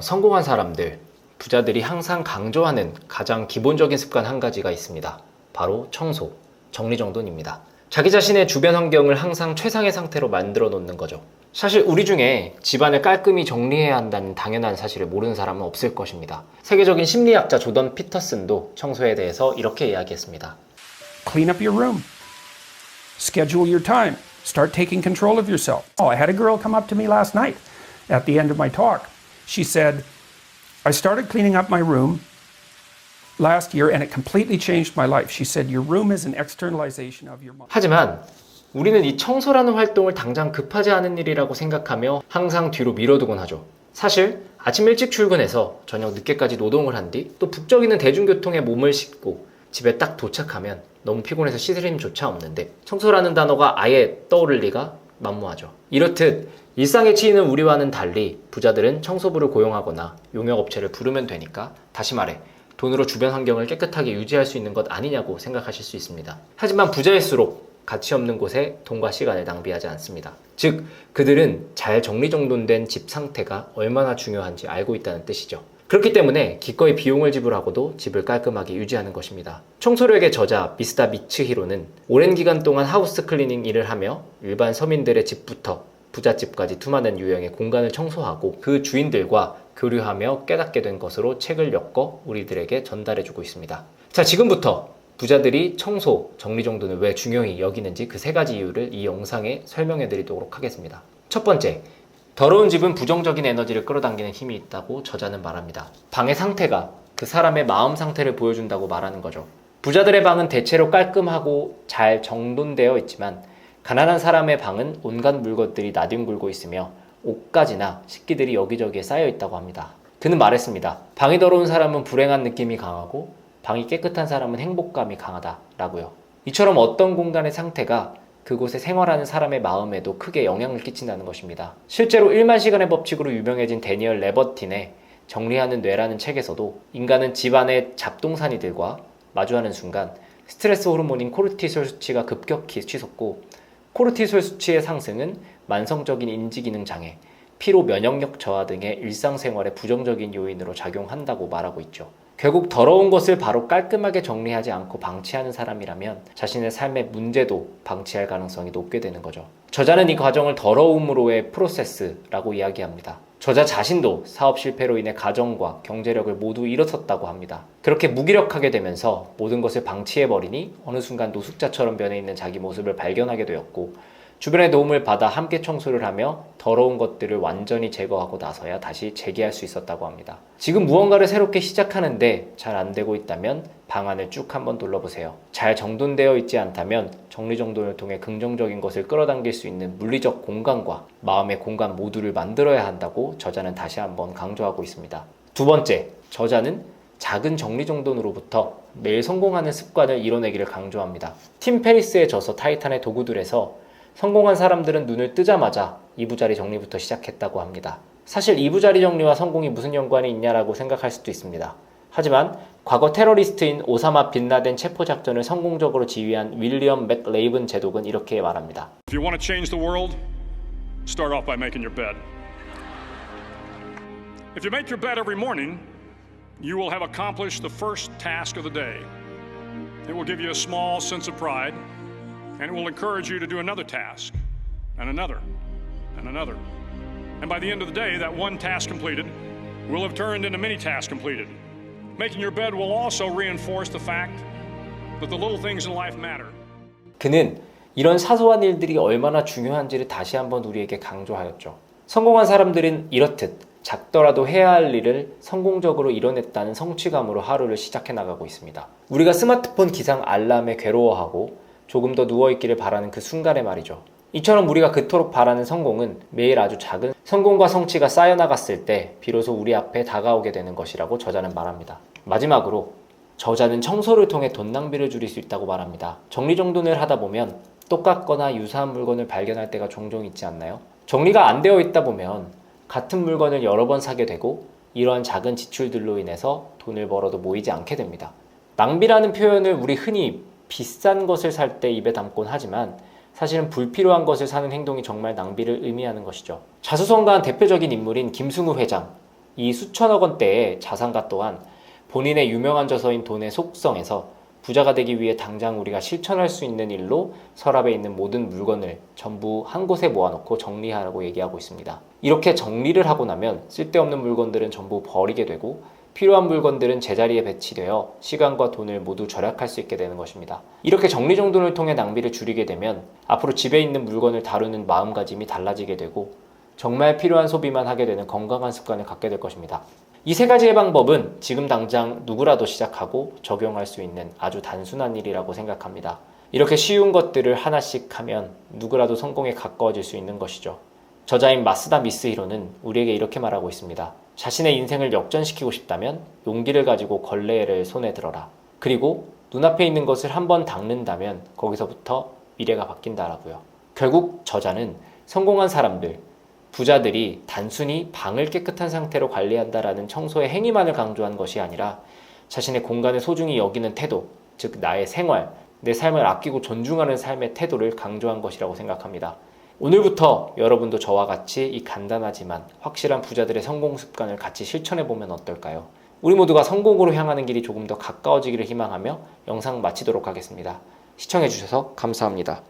성공한 사람들, 부자들이 항상 강조하는 가장 기본적인 습관 한 가지가 있습니다. 바로 청소, 정리정돈입니다. 자기 자신의 주변 환경을 항상 최상의 상태로 만들어 놓는 거죠. 사실 우리 중에 집안을 깔끔히 정리해야 한다는 당연한 사실을 모르는 사람은 없을 것입니다. 세계적인 심리학자 조던 피터슨도 청소에 대해서 이렇게 이야기했습니다. Clean up your room. Schedule your time. Start taking control of yourself. I had a girl come up to me last night at the end of my talk. She said, I started cleaning up my room last year and it completely changed my life. She said, your room is an externalization of your mind. 하지만 우리는 이 청소라는 활동을 당장 급하지 않은 일이라고 생각하며 항상 뒤로 미뤄두곤 하죠. 사실 아침 일찍 출근해서 저녁 늦게까지 노동을 한 뒤 또 북적이는 대중교통에 몸을 싣고 집에 딱 도착하면 너무 피곤해서 씻을 힘조차 없는데 청소라는 단어가 아예 떠오를 리가 만무하죠. 이렇듯 일상에 치이는 우리와는 달리 부자들은 청소부를 고용하거나 용역업체를 부르면 되니까, 다시 말해 돈으로 주변 환경을 깨끗하게 유지할 수 있는 것 아니냐고 생각하실 수 있습니다. 하지만 부자일수록 가치 없는 곳에 돈과 시간을 낭비하지 않습니다. 즉, 그들은 잘 정리정돈된 집 상태가 얼마나 중요한지 알고 있다는 뜻이죠. 그렇기 때문에 기꺼이 비용을 지불하고도 집을 깔끔하게 유지하는 것입니다. 청소력의 저자 미스터 미츠히로는 오랜 기간 동안 하우스 클리닝 일을 하며 일반 서민들의 집부터 부잣집까지 수많은 유형의 공간을 청소하고 그 주인들과 교류하며 깨닫게 된 것으로 책을 엮어 우리들에게 전달해주고 있습니다. 자, 지금부터 부자들이 청소, 정리정돈을 왜 중요히 여기는지 그 세 가지 이유를 이 영상에 설명해 드리도록 하겠습니다. 첫 번째, 더러운 집은 부정적인 에너지를 끌어당기는 힘이 있다고 저자는 말합니다. 방의 상태가 그 사람의 마음 상태를 보여준다고 말하는 거죠. 부자들의 방은 대체로 깔끔하고 잘 정돈되어 있지만 가난한 사람의 방은 온갖 물건들이 나뒹굴고 있으며 옷가지나 식기들이 여기저기에 쌓여 있다고 합니다. 그는 말했습니다. 방이 더러운 사람은 불행한 느낌이 강하고 방이 깨끗한 사람은 행복감이 강하다라고요. 이처럼 어떤 공간의 상태가 그곳에 생활하는 사람의 마음에도 크게 영향을 끼친다는 것입니다. 실제로 1만 시간의 법칙으로 유명해진 데니얼 레버틴의 정리하는 뇌라는 책에서도 인간은 집안의 잡동사니들과 마주하는 순간 스트레스 호르몬인 코르티솔 수치가 급격히 치솟고, 코르티솔 수치의 상승은 만성적인 인지기능 장애, 피로 면역력 저하 등의 일상생활에 부정적인 요인으로 작용한다고 말하고 있죠. 결국 더러운 것을 바로 깔끔하게 정리하지 않고 방치하는 사람이라면 자신의 삶의 문제도 방치할 가능성이 높게 되는 거죠. 저자는 이 과정을 더러움으로의 프로세스라고 이야기합니다. 저자 자신도 사업 실패로 인해 가정과 경제력을 모두 잃었었다고 합니다. 그렇게 무기력하게 되면서 모든 것을 방치해버리니 어느 순간 노숙자처럼 변해 있는 자기 모습을 발견하게 되었고, 주변의 도움을 받아 함께 청소를 하며 더러운 것들을 완전히 제거하고 나서야 다시 재기할 수 있었다고 합니다. 지금 무언가를 새롭게 시작하는데 잘 안되고 있다면 방안을 쭉 한번 둘러보세요. 잘 정돈되어 있지 않다면 정리정돈을 통해 긍정적인 것을 끌어당길 수 있는 물리적 공간과 마음의 공간 모두를 만들어야 한다고 저자는 다시 한번 강조하고 있습니다. 두 번째, 저자는 작은 정리정돈으로부터 매일 성공하는 습관을 이뤄내기를 강조합니다. 팀 페리스의 저서 타이탄의 도구들에서 성공한 사람들은 눈을 뜨자마자 이부자리 정리부터 시작했다고 합니다. 사실 이부자리 정리와 성공이 무슨 연관이 있냐라고 생각할 수도 있습니다. 하지만 과거 테러리스트인 오사마 빈 라덴 체포작전을 성공적으로 지휘한 윌리엄 맥레이븐 제독은 이렇게 말합니다. If you want to change the world, start off by making your bed. If you make your bed every morning, you will have accomplished the first task of the day. It will give you a small sense of pride. And it will encourage you to do another task, and another, and another. And by the end of the day, that one task completed will have turned into many tasks completed. Making your bed will also reinforce the fact that the little things in life matter. 그는 이런 사소한 일들이 얼마나 중요한지를 다시 한번 우리에게 강조하였죠. 성공한 사람들은 이렇듯 작더라도 해야 할 일을 성공적으로 이뤄냈다는 성취감으로 하루를 시작해 나가고 있습니다. 우리가 스마트폰 기상 알람에 괴로워하고 조금 더 누워있기를 바라는 그 순간의 말이죠. 이처럼 우리가 그토록 바라는 성공은 매일 아주 작은 성공과 성취가 쌓여나갔을 때 비로소 우리 앞에 다가오게 되는 것이라고 저자는 말합니다. 마지막으로 저자는 청소를 통해 돈 낭비를 줄일 수 있다고 말합니다. 정리정돈을 하다 보면 똑같거나 유사한 물건을 발견할 때가 종종 있지 않나요? 정리가 안 되어 있다 보면 같은 물건을 여러 번 사게 되고 이러한 작은 지출들로 인해서 돈을 벌어도 모이지 않게 됩니다. 낭비라는 표현을 우리 흔히 비싼 것을 살 때 입에 담곤 하지만 사실은 불필요한 것을 사는 행동이 정말 낭비를 의미하는 것이죠. 자수성가한 대표적인 인물인 김승우 회장, 이 수천억 원대의 자산가 또한 본인의 유명한 저서인 돈의 속성에서 부자가 되기 위해 당장 우리가 실천할 수 있는 일로 서랍에 있는 모든 물건을 전부 한 곳에 모아놓고 정리하라고 얘기하고 있습니다. 이렇게 정리를 하고 나면 쓸데없는 물건들은 전부 버리게 되고 필요한 물건들은 제자리에 배치되어 시간과 돈을 모두 절약할 수 있게 되는 것입니다. 이렇게 정리정돈을 통해 낭비를 줄이게 되면 앞으로 집에 있는 물건을 다루는 마음가짐이 달라지게 되고 정말 필요한 소비만 하게 되는 건강한 습관을 갖게 될 것입니다. 이 세 가지의 방법은 지금 당장 누구라도 시작하고 적용할 수 있는 아주 단순한 일이라고 생각합니다. 이렇게 쉬운 것들을 하나씩 하면 누구라도 성공에 가까워질 수 있는 것이죠. 저자인 마쓰다 미스히로는 우리에게 이렇게 말하고 있습니다. 자신의 인생을 역전시키고 싶다면 용기를 가지고 걸레를 손에 들어라. 그리고 눈앞에 있는 것을 한번 닦는다면 거기서부터 미래가 바뀐다라고요. 결국 저자는 성공한 사람들, 부자들이 단순히 방을 깨끗한 상태로 관리한다라는 청소의 행위만을 강조한 것이 아니라 자신의 공간을 소중히 여기는 태도, 즉 나의 생활, 내 삶을 아끼고 존중하는 삶의 태도를 강조한 것이라고 생각합니다. 오늘부터 여러분도 저와 같이 이 간단하지만 확실한 부자들의 성공 습관을 같이 실천해보면 어떨까요? 우리 모두가 성공으로 향하는 길이 조금 더 가까워지기를 희망하며 영상 마치도록 하겠습니다. 시청해주셔서 감사합니다.